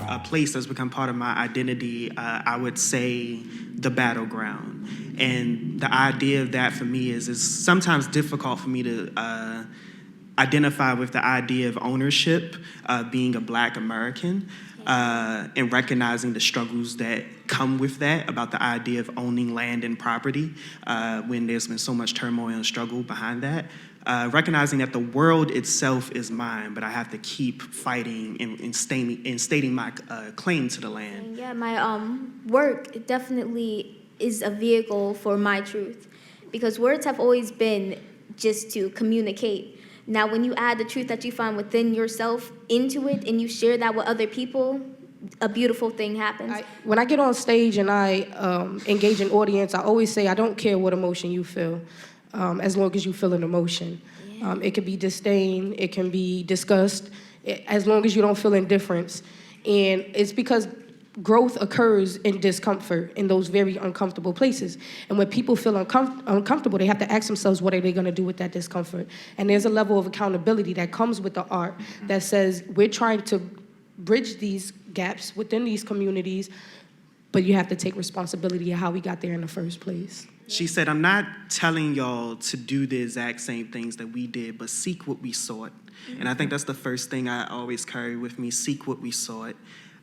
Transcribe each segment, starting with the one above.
a place that's become part of my identity. I would say the battleground, and the idea of that for me is sometimes difficult for me to identify with the idea of ownership, being a Black American, and recognizing the struggles that come with that, about the idea of owning land and property, when there's been so much turmoil and struggle behind that. Recognizing that the world itself is mine, but I have to keep fighting and stating my claim to the land. And yeah, my work, it definitely is a vehicle for my truth, because words have always been just to communicate. Now, when you add the truth that you find within yourself into it and you share that with other people, a beautiful thing happens. When I get on stage and I engage an audience, I always say, I don't care what emotion you feel, as long as you feel an emotion. Yeah. It can be disdain, it can be disgust, as long as you don't feel indifference. And it's because growth occurs in discomfort, in those very uncomfortable places. And when people feel uncomfortable, they have to ask themselves, what are they going to do with that discomfort? And there's a level of accountability that comes with the art that says, we're trying to bridge these gaps within these communities, but you have to take responsibility of how we got there in the first place. She said, I'm not telling y'all to do the exact same things that we did, but seek what we sought. And I think that's the first thing I always carry with me, seek what we sought.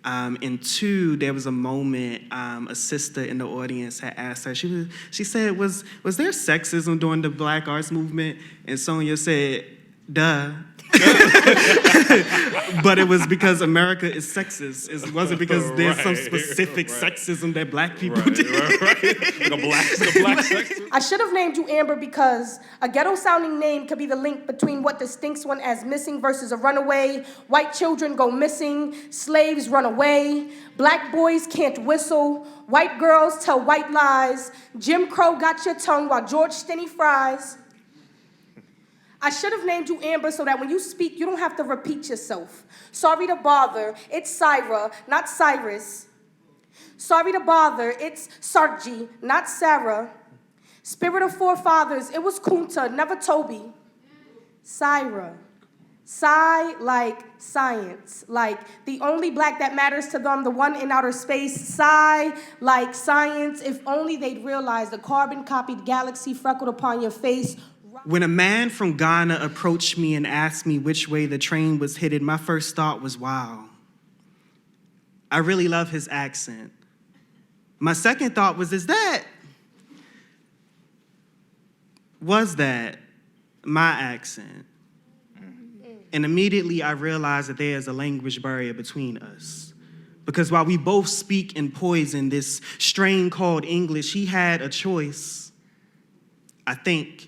And two, there was a moment, a sister in the audience had asked her, she said, was there sexism during the Black Arts Movement? And Sonia said, duh. But it was because America is sexist. It wasn't because there's some specific sexism that Black people did. Like a black sexism. I should have named you Amber because a ghetto-sounding name could be the link between what distinguishes one as missing versus a runaway. White children go missing, slaves run away, Black boys can't whistle, white girls tell white lies, Jim Crow got your tongue while George Stinney fries. I should have named you Amber so that when you speak, you don't have to repeat yourself. Sorry to bother, it's Syra, not Cyrus. Sorry to bother, it's Sarji, not Sarah. Spirit of forefathers, it was Kunta, never Toby. Syra. Psy like science, like the only Black that matters to them, the one in outer space. Psy like science, if only they'd realize the carbon-copied galaxy freckled upon your face. When a man from Ghana approached me and asked me which way the train was headed, my first thought was, wow, I really love his accent. My second thought was that my accent? And immediately I realized that there is a language barrier between us. Because while we both speak in poison, this strain called English, he had a choice, I think.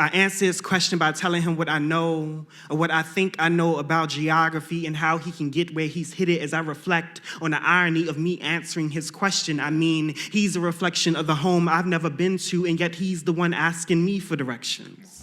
I answer his question by telling him what I know, or what I think I know about geography and how he can get where he's headed as I reflect on the irony of me answering his question. I mean, he's a reflection of the home I've never been to, and yet he's the one asking me for directions.